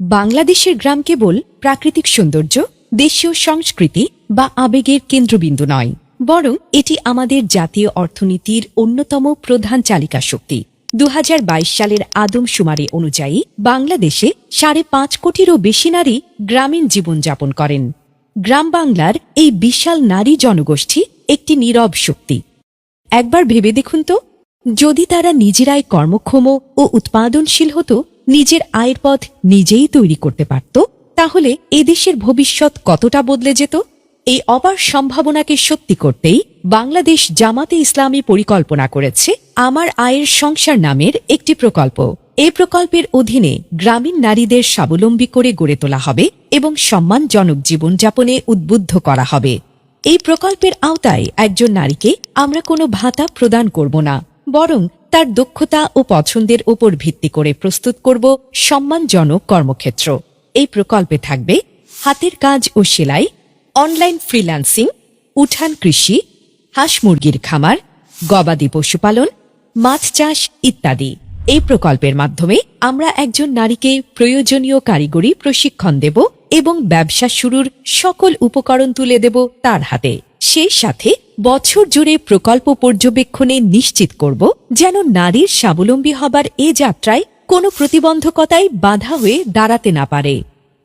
বাংলাদেশের গ্রাম কেবল প্রাকৃতিক সৌন্দর্য, দেশীয় সংস্কৃতি বা আবেগের কেন্দ্রবিন্দু নয়, বরং এটি আমাদের জাতীয় অর্থনীতির অন্যতম প্রধান চালিকা শক্তি। ২০২২ সালের আদমশুমারি অনুযায়ী বাংলাদেশে ৫.৫ কোটিরও বেশি নারী গ্রামীণ জীবনযাপন করেন। গ্রাম বাংলার এই বিশাল নারী জনগোষ্ঠী একটি নীরব শক্তি। একবার ভেবে দেখুন তো, যদি তারা নিজেরাই কর্মক্ষম ও উৎপাদনশীল হতো, নিজের আয়ের পথ নিজেই তৈরি করতে পারত, তাহলে এদেশের ভবিষ্যৎ কতটা বদলে যেত। এই অপার সম্ভাবনাকে সত্যি করতেই বাংলাদেশ জামাতে ইসলামী পরিকল্পনা করেছে আমার আয়ের সংসার নামের একটি প্রকল্প। এই প্রকল্পের অধীনে গ্রামীণ নারীদের স্বাবলম্বী করে গড়ে তোলা হবে এবং সম্মানজনক জীবনযাপনে উদ্বুদ্ধ করা হবে। এই প্রকল্পের আওতায় একজন নারীকে আমরা কোনো ভাতা প্রদান করব না, বরং তার দক্ষতা ও পছন্দের উপর ভিত্তি করে প্রস্তুত করব সম্মানজনক কর্মক্ষেত্র। এই প্রকল্পে থাকবে হাতের কাজ ও সেলাই, অনলাইন ফ্রিল্যান্সিং, উঠান কৃষি, হাঁস মুরগির খামার, গবাদি পশুপালন, মাছ চাষ ইত্যাদি। এই প্রকল্পের মাধ্যমে আমরা একজন নারীকে প্রয়োজনীয় কারিগরি প্রশিক্ষণ দেব এবং ব্যবসা শুরুর সকল উপকরণ তুলে দেব তার হাতে। সেই সাথে বছর জুড়ে প্রকল্প পর্যবেক্ষণে নিশ্চিত করব যেন নারীর স্বাবলম্বী হবার এ যাত্রায় কোনো প্রতিবন্ধকতাই বাধা হয়ে দাঁড়াতে না পারে।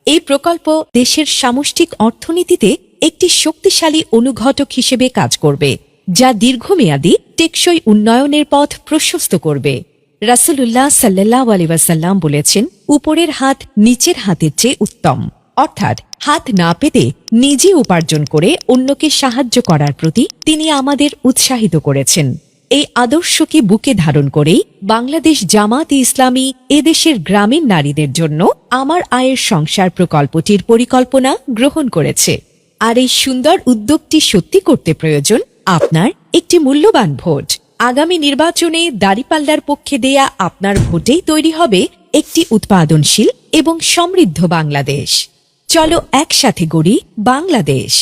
এই প্রকল্প দেশের সামষ্টিক অর্থনীতিতে একটি শক্তিশালী অনুঘটক হিসেবে কাজ করবে, যা দীর্ঘমেয়াদী টেকসই উন্নয়নের পথ প্রশস্ত করবে। রাসূলুল্লাহ সাল্লাল্লাহু আলাইহি ওয়াসাল্লাম বলেছেন, উপরের হাত নিচের হাতের চেয়ে উত্তম, অর্থাৎ হাত না পেতে নিজে উপার্জন করে অন্যকে সাহায্য করার প্রতি তিনি আমাদের উৎসাহিত করেছেন। এই আদর্শকে বুকে ধারণ করেই বাংলাদেশ জামাতে ইসলামী এদেশের গ্রামীণ নারীদের জন্য আমার আয়ের সংসার প্রকল্পটির পরিকল্পনা গ্রহণ করেছে। আর এই সুন্দর উদ্যোগটি সত্যি করতে প্রয়োজন আপনার একটি মূল্যবান ভোট। আগামী নির্বাচনে দাঁড়িপাল্লার পক্ষে দেয়া আপনার ভোটেই তৈরি হবে একটি উৎপাদনশীল এবং সমৃদ্ধ বাংলাদেশ। চলো একসাথে গড়ি বাংলাদেশ।